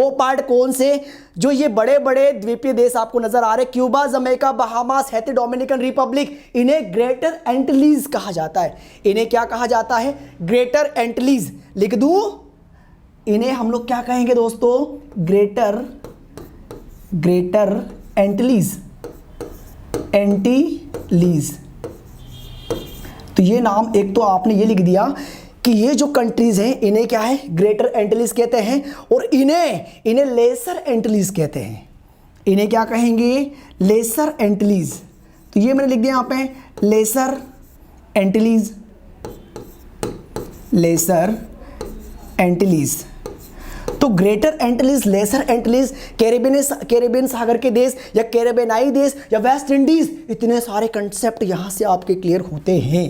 वो पार्ट कौन से? जो ये बड़े बड़े द्वीपीय देश आपको नजर आ रहे, Cuba, Jamaica, Bahamas, Haiti, Dominican Republic, इन्हें ग्रेटर एंटिलीज कहा जाता है। इन्हें क्या कहा जाता है? ग्रेटर एंटिलीज। लिख दूं? इन्हें हम लोग क्या कहेंगे दोस्तों? ग्रेटर एंटिलीज। एंटिलीज। तो ये नाम एक तो आपने ये लिख दिया कि ये जो कंट्रीज हैं इन्हें क्या है? ग्रेटर एंटिलीज कहते हैं। और इन्हें लेसर एंटिलीज कहते हैं। इन्हें क्या कहेंगे? लेसर एंटिलीज। तो ये मैंने लिख दिया यहां पे लेसर एंटिलीज। लेसर एंटिलीज। तो ग्रेटर एंटिलीज, लेसर एंटिलीज, कैरेबियन सागर के देश या कैरेबियनाई देश या वेस्ट इंडीज, इतने सारे कंसेप्ट यहां से आपके क्लियर होते हैं।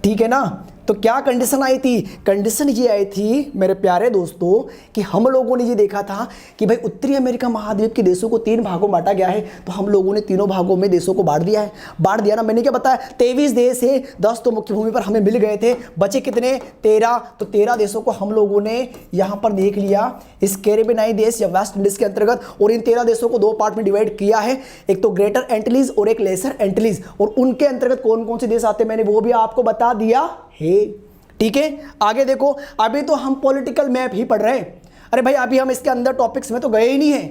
ठीक है ना? तो क्या कंडीशन आई थी? कंडीशन ये आई थी मेरे प्यारे दोस्तों कि हम लोगों ने ये देखा था कि भाई उत्तरी अमेरिका महाद्वीप के देशों को 3 भागों में बांटा गया है। तो हम लोगों ने तीनों भागों में देशों को बांट दिया है। बांट दिया ना, मैंने क्या बताया? 23 देश है, 10 तो मुख्य भूमि पर हमें मिल गए थे, बचे कितने? 13। तो 13 देशों को हम लोगों ने यहाँ पर देख लिया इस कैरेबियनाई देश या वेस्ट इंडीज के अंतर्गत। और इन 13 देशों को 2 पार्ट में डिवाइड किया है, एक तो ग्रेटर एंटिलीज और एक लेसर एंटिलीज। और उनके अंतर्गत कौन कौन से देश आते हैं मैंने वो भी आपको बता दिया है। ठीक है, आगे देखो। अभी तो हम पॉलिटिकल मैप ही पढ़ रहे हैं। अरे भाई अभी हम इसके अंदर टॉपिक्स में तो गए ही नहीं है,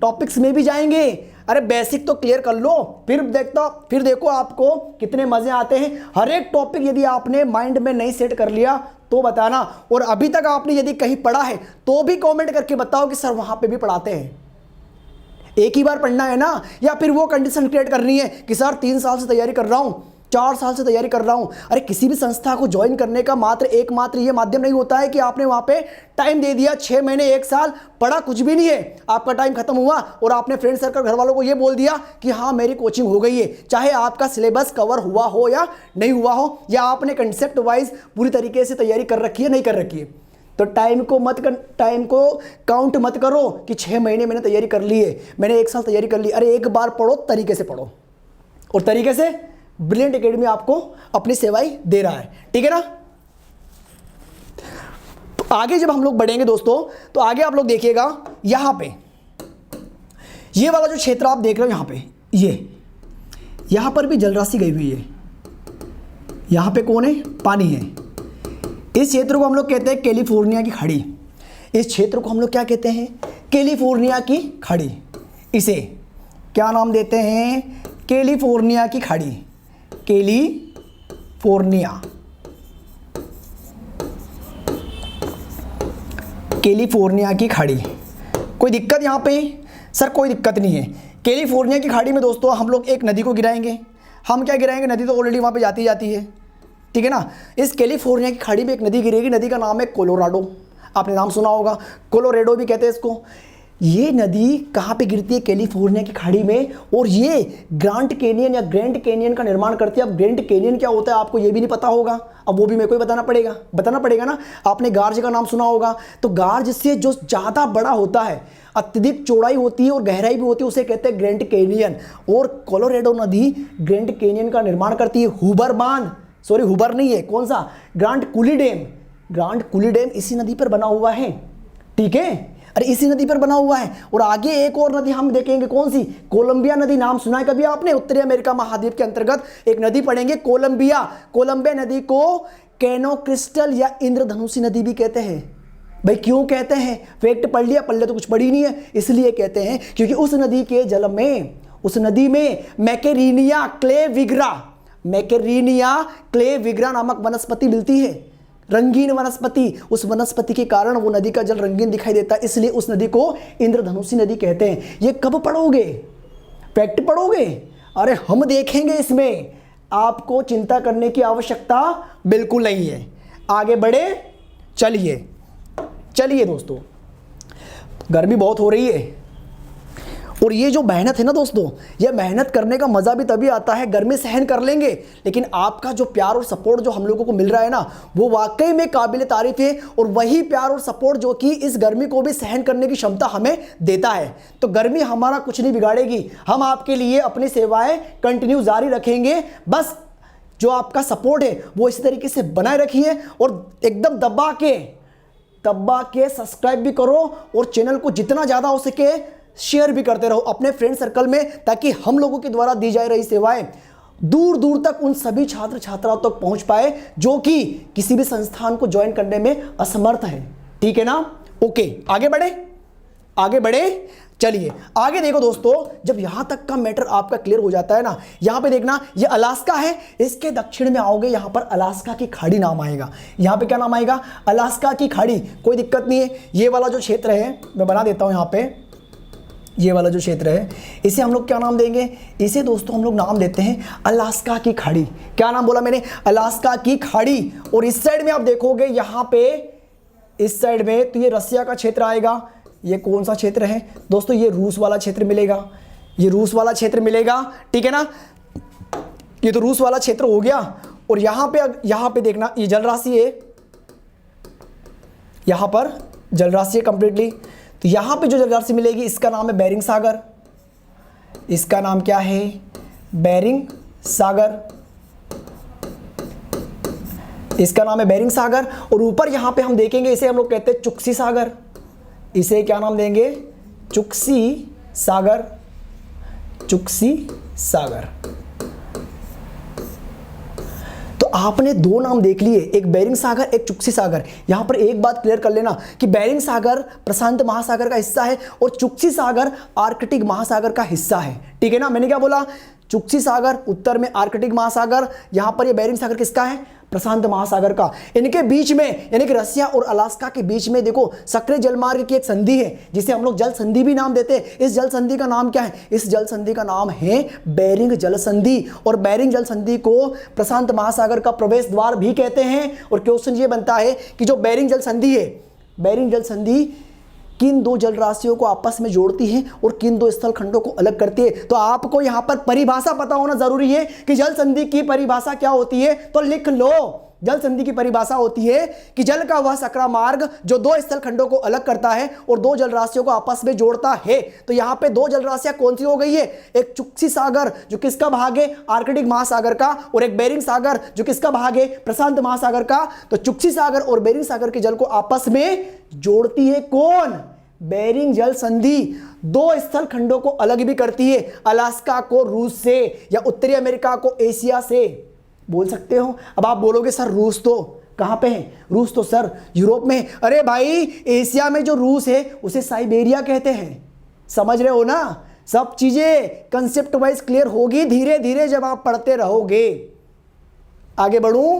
टॉपिक्स में भी जाएंगे। अरे बेसिक तो क्लियर कर लो, फिर देखो आपको कितने मजे आते हैं। हर एक टॉपिक यदि आपने माइंड में नहीं सेट कर लिया तो बताना। और अभी तक आपने यदि कहीं पढ़ा है तो भी कमेंट करके बताओ कि सर वहां पे भी पढ़ाते हैं। एक ही बार पढ़ना है ना, या फिर वो कंडीशन क्रिएट करनी है कि सर 3 साल से तैयारी कर रहा हूं, 4 साल से तैयारी कर रहा हूं। अरे किसी भी संस्था को ज्वाइन करने का एकमात्र ये माध्यम नहीं होता है कि आपने वहां पे टाइम दे दिया, 6 महीने 1 साल पढ़ा कुछ भी नहीं है, आपका टाइम खत्म हुआ और आपने फ्रेंड सर्कल घर वालों को ये बोल दिया कि हाँ मेरी कोचिंग हो गई है। चाहे आपका सिलेबस कवर हुआ हो या नहीं हुआ हो, या आपने कंसेप्ट वाइज पूरी तरीके से तैयारी कर रखी है नहीं कर रखी है, तो टाइम को काउंट मत करो कि 6 महीने मैंने तैयारी कर ली है, मैंने 1 साल तैयारी कर ली। अरे एक बार पढ़ो, तरीके से पढ़ो, और तरीके से ब्रिलियंट एकेडमी आपको अपनी सेवाएं दे रहा है। ठीक है ना? तो आगे जब हम लोग बढ़ेंगे दोस्तों, तो आगे आप लोग देखिएगा यहां पे ये वाला जो क्षेत्र आप देख रहे हो, यहां पे यहां पर भी जलराशि गई हुई है। यहां पे कौन है? पानी है। इस क्षेत्र को हम लोग कहते हैं कैलिफोर्निया की खाड़ी। इस क्षेत्र को हम लोग क्या कहते हैं? कैलिफोर्निया की खाड़ी। इसे क्या नाम देते हैं? कैलिफोर्निया की खाड़ी। कैलिफोर्निया की खाड़ी। कोई दिक्कत यहां पे? सर कोई दिक्कत नहीं है। कैलिफोर्निया की खाड़ी में दोस्तों हम लोग एक नदी को गिराएंगे। हम क्या गिराएंगे? नदी तो ऑलरेडी वहां पे जाती है। ठीक है ना? इस कैलिफोर्निया की खाड़ी में एक नदी गिरेगी, नदी का नाम है कोलोराडो। आपने नाम सुना होगा, कोलोराडो भी कहते हैं इसको। ये नदी कहाँ पे गिरती है? कैलिफोर्निया की खाड़ी में। और ये ग्रांड कैनियन या ग्रैंड कैनियन का निर्माण करती है। अब ग्रैंड कैनियन क्या होता है आपको ये भी नहीं पता होगा, अब वो भी मेरे को ही बताना पड़ेगा ना। आपने गार्ज का नाम सुना होगा, तो गार्ज से जो ज़्यादा बड़ा होता है, अत्यधिक चौड़ाई होती है और गहराई भी होती है, उसे कहते हैं ग्रैंड कैनियन। और कोलोराडो नदी ग्रैंड कैनियन का निर्माण करती है। हुबर नहीं है, कौन सा? ग्रांड कुली डैम इसी नदी पर बना हुआ है। ठीक है? अरे इसी नदी पर बना हुआ है। और आगे एक और नदी हम देखेंगे, कौन सी? कोलंबिया नदी। नाम सुना है कभी आपने? उत्तरी अमेरिका महाद्वीप के अंतर्गत एक नदी पढ़ेंगे, कोलंबिया नदी को कैनो क्रिस्टल या इंद्रधनुषी नदी भी कहते हैं। भाई क्यों कहते हैं? फैक्ट पढ़ लिया, पढ़ लिया तो कुछ पढ़ी नहीं है, इसलिए कहते हैं क्योंकि उस नदी के जल में, उस नदी में मैकेरीनिया क्लेविग्रा नामक वनस्पति मिलती है, रंगीन वनस्पति। उस वनस्पति के कारण वो नदी का जल रंगीन दिखाई देता है, इसलिए उस नदी को इंद्रधनुषी नदी कहते हैं। ये कब पढ़ोगे? फैक्ट पढ़ोगे? अरे हम देखेंगे इसमें, आपको चिंता करने की आवश्यकता बिल्कुल नहीं है। आगे बढ़े, चलिए दोस्तों, गर्मी बहुत हो रही है और ये जो मेहनत है ना दोस्तों, ये मेहनत करने का मज़ा भी तभी आता है, गर्मी सहन कर लेंगे, लेकिन आपका जो प्यार और सपोर्ट जो हम लोगों को मिल रहा है ना, वो वाकई में काबिल तारीफ है। और वही प्यार और सपोर्ट जो कि इस गर्मी को भी सहन करने की क्षमता हमें देता है। तो गर्मी हमारा कुछ नहीं बिगाड़ेगी, हम आपके लिए अपनी सेवाएं कंटिन्यू जारी रखेंगे। बस जो आपका सपोर्ट है वो इसी तरीके से बनाए रखिए और एकदम दबा के दबा के सब्सक्राइब भी करो और चैनल को जितना ज़्यादा हो सके शेयर भी करते रहो अपने फ्रेंड सर्कल में, ताकि हम लोगों के द्वारा दी जा रही सेवाएं दूर दूर तक उन सभी छात्र छात्राओं तक पहुंच पाए जो कि किसी भी संस्थान को ज्वाइन करने में असमर्थ है। ठीक है ना? ओके, आगे बढ़े। चलिए आगे देखो दोस्तों, जब यहां तक का मैटर आपका क्लियर हो जाता है ना, यहां पे देखना ये अलास्का है, इसके दक्षिण में आओगे यहां पर अलास्का की खाड़ी नाम आएगा। यहां पे क्या नाम आएगा? अलास्का की खाड़ी। कोई दिक्कत नहीं है, ये वाला जो क्षेत्र है मैं बना देता हूं यहां पे, ये वाला जो क्षेत्र है इसे हम लोग क्या नाम देंगे? इसे दोस्तों हम लोग नाम देते हैं अलास्का की खाड़ी। क्या नाम बोला मैंने? अलास्का की खाड़ी। और इस साइड में आप देखोगे यहां पे इस साइड में तो ये रसिया का क्षेत्र आएगा। ये कौन सा क्षेत्र है दोस्तों? ये रूस वाला क्षेत्र मिलेगा, ये रूस वाला क्षेत्र मिलेगा। ठीक है ना? ये तो रूस वाला क्षेत्र हो गया। और यहां पे देखना ये जल राशि है, यहां पर जल राशि है कंप्लीटली। तो यहां पे जो जल राशि मिलेगी इसका नाम है बेरिंग सागर। इसका नाम क्या है? बेरिंग सागर। इसका नाम है बेरिंग सागर। और ऊपर यहां पे हम देखेंगे इसे हम लोग कहते हैं चुक्सी सागर। इसे क्या नाम देंगे? चुक्सी सागर। चुक्सी सागर। तो आपने दो नाम देख लिए, एक बेरिंग सागर, एक चुक्सी सागर। यहां पर एक बात क्लियर कर लेना कि बेरिंग सागर प्रशांत महासागर का हिस्सा है और चुक्सी सागर आर्कटिक महासागर का हिस्सा है। ठीक है ना? मैंने क्या बोला? चुक्सी सागर उत्तर में आर्कटिक महासागर, यहां पर ये बेरिंग सागर किसका है? प्रशांत महासागर का। इनके बीच में यानी कि रसिया और अलास्का के बीच में देखो सक्रिय जलमार्ग की एक संधि है जिसे हम लोग जल संधि भी नाम देते हैं। इस जल संधि का नाम क्या है? इस जल संधि का नाम है बेरिंग जल संधि। और बेरिंग जल संधि को प्रशांत महासागर का प्रवेश द्वार भी कहते हैं। और क्वेश्चन ये बनता है कि जो बेरिंग जल संधि है, बेरिंग जल संधि किन दो जल राशियों को आपस में जोड़ती है और किन दो स्थल खंडों को अलग करती है? तो आपको यहां पर परिभाषा पता होना जरूरी है कि जल संधि की परिभाषा क्या होती है। तो लिख लो, जल संधि की परिभाषा होती है कि जल का वह सकरा मार्ग जो दो स्थल खंडों को अलग करता है और दो जल राशियों को आपस में जोड़ता है। तो यहां पे दो जल राशियां कौन सी हो गई है? एक चुक्सी सागर जो किसका भाग है? आर्कटिक महासागर का। और एक बेरिंग सागर जो किसका भाग है? प्रशांत महासागर का। तो चुक्सी सागर और बेरिंग सागर के जल को आपस में जोड़ती है कौन? बेरिंग जल संधि। दो स्थल खंडों को अलग भी करती है, अलास्का को रूस से या उत्तरी अमेरिका को एशिया से। बोल सकते हो। अब आप बोलोगे सर रूस तो कहां पे है? रूस तो सर यूरोप में है। अरे भाई एशिया में जो रूस है उसे साइबेरिया कहते हैं। समझ रहे हो ना? सब चीजें कंसेप्ट वाइज क्लियर होगी धीरे धीरे जब आप पढ़ते रहोगे। आगे बढ़ूं,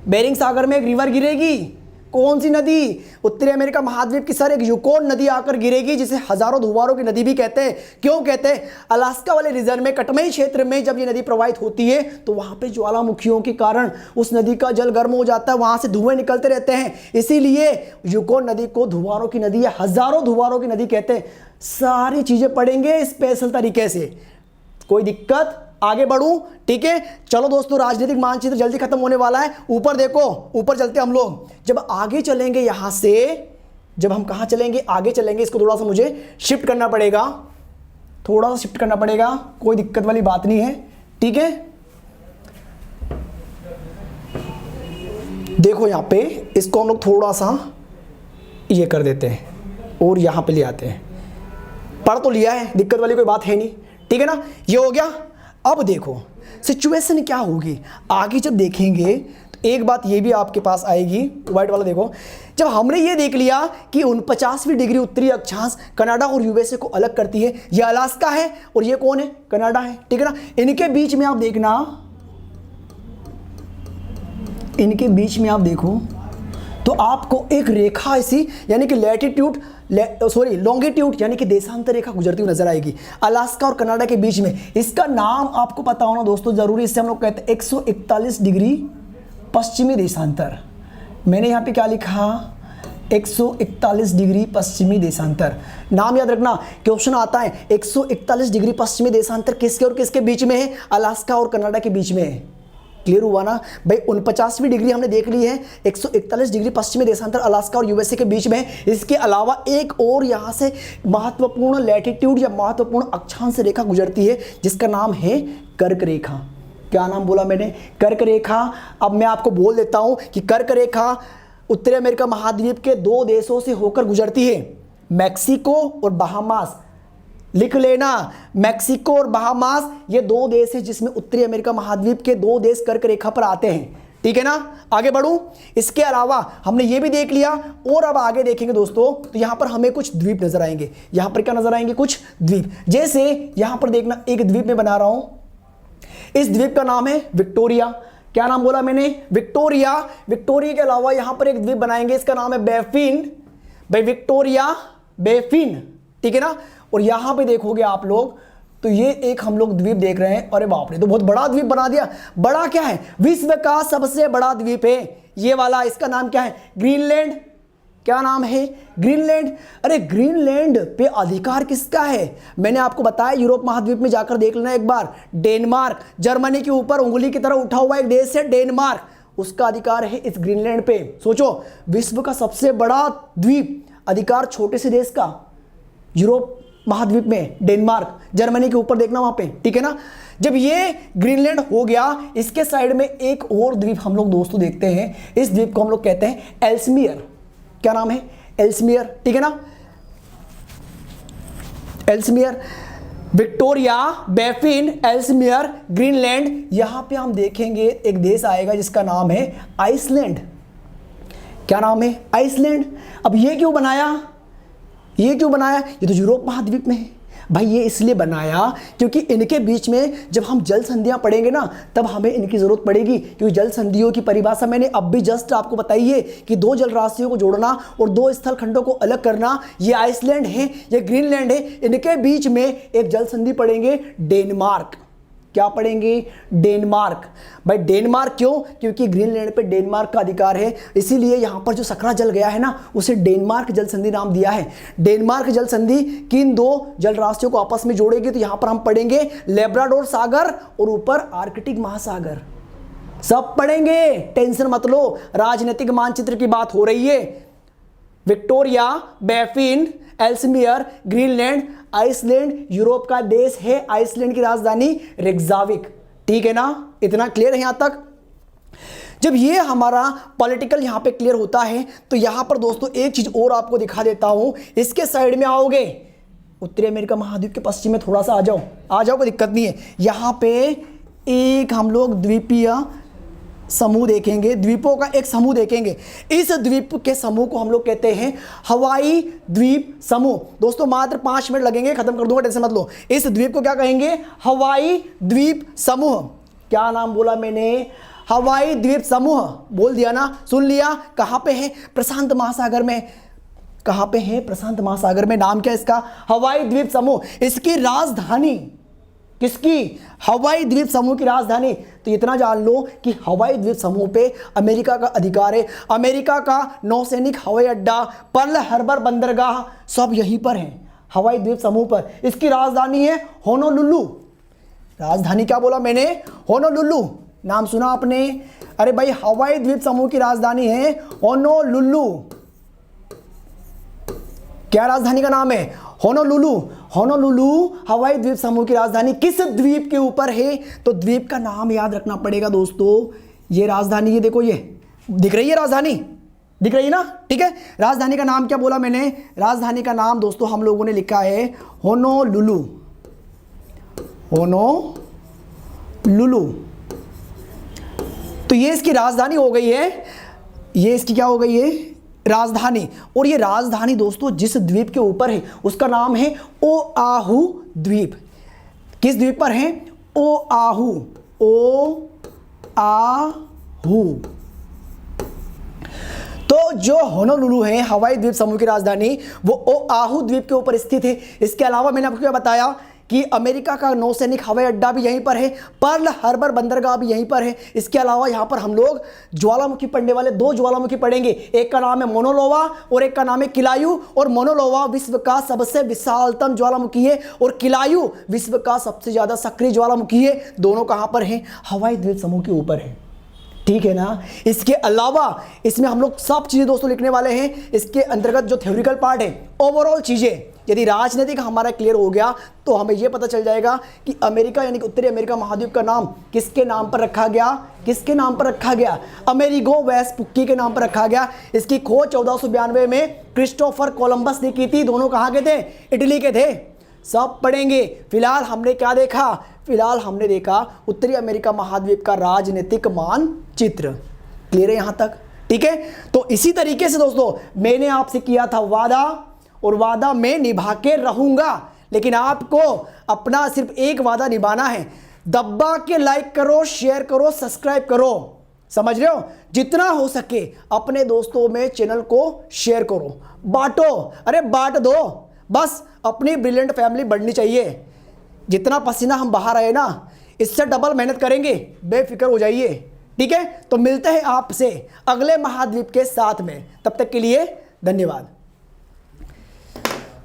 बेरिंग सागर में एक रिवर गिरेगी। कौन सी नदी? उत्तरी अमेरिका महाद्वीप की सर एक यूकोन नदी आकर गिरेगी जिसे हजारों धुआरों की नदी भी कहते हैं। क्यों कहते हैं? अलास्का वाले रीजन में कटमई क्षेत्र में जब ये नदी प्रवाहित होती है तो वहां पे ज्वालामुखियों के कारण उस नदी का जल गर्म हो जाता है, वहां से धुएं निकलते रहते हैं, इसीलिए यूकोन नदी को धुआरों की नदी या हजारों धुआरों की नदी कहते हैं। सारी चीजें पढ़ेंगे स्पेशल तरीके से, कोई दिक्कत? आगे बढ़ूं? ठीक है, चलो दोस्तों राजनीतिक मानचित्र जल्दी खत्म होने वाला है। ऊपर देखो, ऊपर चलते हम लोग। जब आगे चलेंगे यहां से, जब हम कहां चलेंगे? आगे चलेंगे, इसको थोड़ा सा मुझे शिफ्ट करना पड़ेगा, थोड़ा सा शिफ्ट करना पड़ेगा, कोई दिक्कत वाली बात नहीं है। ठीक है, देखो यहां पे इसको हम लोग थोड़ा सा ये कर देते हैं और यहां पे ले आते हैं। पढ़ तो लिया है, दिक्कत वाली कोई बात है नहीं। ठीक है ना? ये हो गया। अब देखो सिचुएशन क्या होगी आगे जब देखेंगे तो एक बात ये भी आपके पास आएगी। व्हाइट वाला देखो, जब हमने ये देख लिया कि 49वीं डिग्री उत्तरी अक्षांश कनाडा और यूएसए को अलग करती है, ये अलास्का है और ये कौन है? कनाडा है। ठीक है ना? इनके बीच में आप देखना, इनके बीच में आप देखो तो आपको एक रेखा ऐसी यानी कि लॉन्गिट्यूड यानी कि देशांतर रेखा गुजरती हुई नजर आएगी अलास्का और कनाडा के बीच में। इसका नाम आपको पता होना दोस्तों जरूरी, इससे हम लोग कहते हैं 141 डिग्री पश्चिमी देशांतर। मैंने यहाँ पे क्या लिखा? 141 डिग्री पश्चिमी देशांतर। नाम याद रखना, क्वेश्चन आता है 141 डिग्री पश्चिमी देशांतर किसके और किसके बीच में है? अलास्का और कनाडा के बीच में है। क्लियर हुआ ना भाई? 49वीं डिग्री हमने देख ली है, 141 डिग्री पश्चिमी देशांतर अलास्का और यूएसए के बीच में। इसके अलावा एक और यहाँ से महत्वपूर्ण लैटिट्यूड या महत्वपूर्ण अक्षांश रेखा गुजरती है जिसका नाम है कर्क रेखा। क्या नाम बोला मैंने? कर्क रेखा। अब मैं आपको बोल देता हूँ कि कर्क रेखा उत्तरी अमेरिका महाद्वीप के दो देशों से होकर गुजरती है, मैक्सिको और बहामास। लिख लेना, मैक्सिको और बहामास ये दो देश हैं जिसमें उत्तरी अमेरिका महाद्वीप के दो देश कर्क रेखा पर आते हैं। ठीक है ना, आगे बढ़ूं। इसके अलावा हमने ये भी देख लिया और अब आगे देखेंगे दोस्तों, तो यहां पर हमें कुछ द्वीप नजर आएंगे। यहां पर क्या नजर आएंगे? कुछ द्वीप। जैसे यहां पर देखना, एक द्वीप में बना रहा हूं, इस द्वीप का नाम है विक्टोरिया। क्या नाम बोला मैंने? विक्टोरिया। विक्टोरिया के अलावा यहां पर एक द्वीप बनाएंगे, इसका नाम है बेफिन। भाई विक्टोरिया, बेफिन, ठीक है ना। और यहां पे देखोगे आप लोग, तो ये एक हम लोग द्वीप देख रहे हैं। अरे बाप रे, तो बहुत बड़ा द्वीप बना दिया। बड़ा क्या है? विश्व का सबसे बड़ा द्वीप है ये वाला। इसका नाम क्या है? ग्रीनलैंड। क्या नाम है? ग्रीनलैंड। अरे ग्रीनलैंड पे अधिकार किसका है? मैंने आपको बताया, यूरोप महाद्वीप में जाकर देख लेना एक बार। डेनमार्क, जर्मनी के ऊपर उंगली की तरह उठा हुआ एक देश है डेनमार्क, उसका अधिकार है इस ग्रीनलैंड पे। सोचो, विश्व का सबसे बड़ा द्वीप, अधिकार छोटे से देश का, यूरोप महाद्वीप में डेनमार्क, जर्मनी के ऊपर देखना वहां पे, ठीक है ना। जब ये ग्रीनलैंड हो गया, इसके साइड में एक और द्वीप हम लोग दोस्तों देखते हैं। इस द्वीप को हम लोग कहते हैं एल्समियर। क्या नाम है? एल्समियर, ठीक है ना। एल्समियर, विक्टोरिया, बेफिन, एल्समियर, ग्रीनलैंड। यहां पे हम देखेंगे एक देश आएगा जिसका नाम है आइसलैंड। क्या नाम है? आइसलैंड। अब ये क्यों बनाया? ये क्यों बनाया? ये तो यूरोप महाद्वीप में है भाई। ये इसलिए बनाया क्योंकि इनके बीच में जब हम जल संधियां पढ़ेंगे ना, तब हमें इनकी जरूरत पड़ेगी। क्योंकि जल संधियों की परिभाषा मैंने अब भी जस्ट आपको बताई है कि दो जल राशियों को जोड़ना और दो स्थल खंडों को अलग करना। ये आइसलैंड है, ये ग्रीनलैंड है, इनके बीच में एक जल संधि पढ़ेंगे, डेनमार्क। क्या पढ़ेंगे? डेनमार्क। भाई डेनमार्क क्यों? क्योंकि ग्रीनलैंड पे डेनमार्क का अधिकार है, इसीलिए यहां पर जो सकरा जल गया है ना, उसे डेनमार्क जल संधि नाम दिया है। डेनमार्क जल संधि किन दो जल राशियों को आपस में जोड़ेगी? तो यहां पर हम पढ़ेंगे लेब्राडोर सागर और ऊपर आर्कटिक महासागर। सब पढ़ेंगे, टेंशन मत लो। राजनीतिक मानचित्र की बात हो रही है। Victoria, Baffin, Ellesmere, Greenland, Iceland Europe का देश है। आइसलैंड की राजधानी रेकजाविक। ठीक है ना, इतना क्लियर है यहां तक। जब ये हमारा पॉलिटिकल यहां पे क्लियर होता है, तो यहां पर दोस्तों एक चीज और आपको दिखा देता हूं। इसके साइड में आओगे, उत्तरी अमेरिका महाद्वीप के पश्चिम में थोड़ा सा आ जाओ, आ जाओ, कोई दिक्कत नहीं है। यहां पे एक हम लोग द्वीपीय समूह देखेंगे, द्वीपों का एक समूह देखेंगे। इस द्वीप के समूह को हम लोग कहते हैं हवाई द्वीप समूह। दोस्तों मात्र 5 मिनट लगेंगे, खत्म कर दूंगा, टेंशन मत लो। इस द्वीप को क्या कहेंगे? हवाई द्वीप समूह। क्या नाम बोला मैंने? हवाई द्वीप समूह। बोल दिया ना, सुन लिया। कहां पे है? प्रशांत महासागर में। कहां पे है? प्रशांत महासागर में। नाम क्या इसका? हवाई द्वीप समूह। इसकी राजधानी किसकी? हवाई द्वीप समूह की राजधानी। तो इतना जान लो कि हवाई द्वीप समूह पे अमेरिका का अधिकार है। अमेरिका का नौसैनिक हवाई अड्डा, पर्ल हार्बर बंदरगाह सब यहीं पर है, हवाई द्वीप समूह पर। इसकी राजधानी है होनोलुलु। राजधानी क्या बोला मैंने? होनोलुलु। नाम सुना आपने? अरे भाई, हवाई द्वीप समूह की राजधानी है होनोलुलु। क्या राजधानी का नाम है? होनोलुलु। होनोलुलु हवाई द्वीप समूह की राजधानी किस द्वीप के ऊपर है? तो द्वीप का नाम याद रखना पड़ेगा दोस्तों। ये राजधानी, ये देखो, ये दिख रही है राजधानी, दिख रही है ना, ठीक है। राजधानी का नाम क्या बोला मैंने? राजधानी का नाम दोस्तों हम लोगों ने लिखा है होनोलुलु। होनोलुलु। तो ये इसकी राजधानी हो गई है, ये इसकी क्या हो गई है? राजधानी। और ये राजधानी दोस्तों जिस द्वीप के ऊपर है उसका नाम है ओआहू द्वीप। किस द्वीप पर है? ओआहू। ओआहू। तो जो होनोलुलु है हवाई द्वीप समूह की राजधानी, वो ओआहू द्वीप के ऊपर स्थित है। इसके अलावा मैंने आपको क्या बताया कि अमेरिका का नौसैनिक हवाई अड्डा भी यहीं पर है, पर्ल हार्बर बंदरगाह भी यहीं पर है। इसके अलावा यहाँ पर हम लोग ज्वालामुखी पढ़ने वाले दो ज्वालामुखी पढ़ेंगे, एक का नाम है मोनोलोवा और एक का नाम है किलायू। और मोनोलोवा विश्व का सबसे विशालतम ज्वालामुखी है और किलायू विश्व का सबसे ज्यादा सक्रिय ज्वालामुखी है। दोनों कहाँ पर हैं? हवाई द्वीप समूह के ऊपर है। ठीक है ना। इसके अलावा इसमें हम लोग सब चीज़ें दोस्तों लिखने वाले हैं। इसके अंतर्गत जो थ्योरिकल पार्ट है, ओवरऑल चीज़ें, यदि राजनीतिक हमारा क्लियर हो गया तो हमें यह पता चल जाएगा कि अमेरिका यानी कि उत्तरी अमेरिका महाद्वीप का नाम किसके नाम पर रखा गया, किसके नाम पर रखा गया, अमेरिगो वेस्पुक्की के नाम पर रखा गया। इसकी खोज 1492 में क्रिस्टोफर कोलंबस ने की थी। दोनों कहाँ के थे? इटली के थे। सब पढ़ेंगे। फिलहाल हमने क्या देखा? फिलहाल हमने देखा उत्तरी अमेरिका महाद्वीप का राजनीतिक मानचित्र। क्लियर है यहां तक? ठीक है। तो इसी तरीके से दोस्तों मैंने आपसे किया था वादा, और वादा मैं निभा के रहूंगा। लेकिन आपको अपना सिर्फ एक वादा निभाना है, दबा के लाइक करो, शेयर करो, सब्सक्राइब करो। समझ रहे हो? जितना हो सके अपने दोस्तों में चैनल को शेयर करो, बांटो। अरे बांट दो, बस अपनी ब्रिलियंट फैमिली बढ़नी चाहिए। जितना पसीना हम बाहर आए ना, इससे डबल मेहनत करेंगे, बेफिक्र हो जाइए। ठीक है। तो मिलते हैं आपसे अगले महाद्वीप के साथ में। तब तक के लिए धन्यवाद।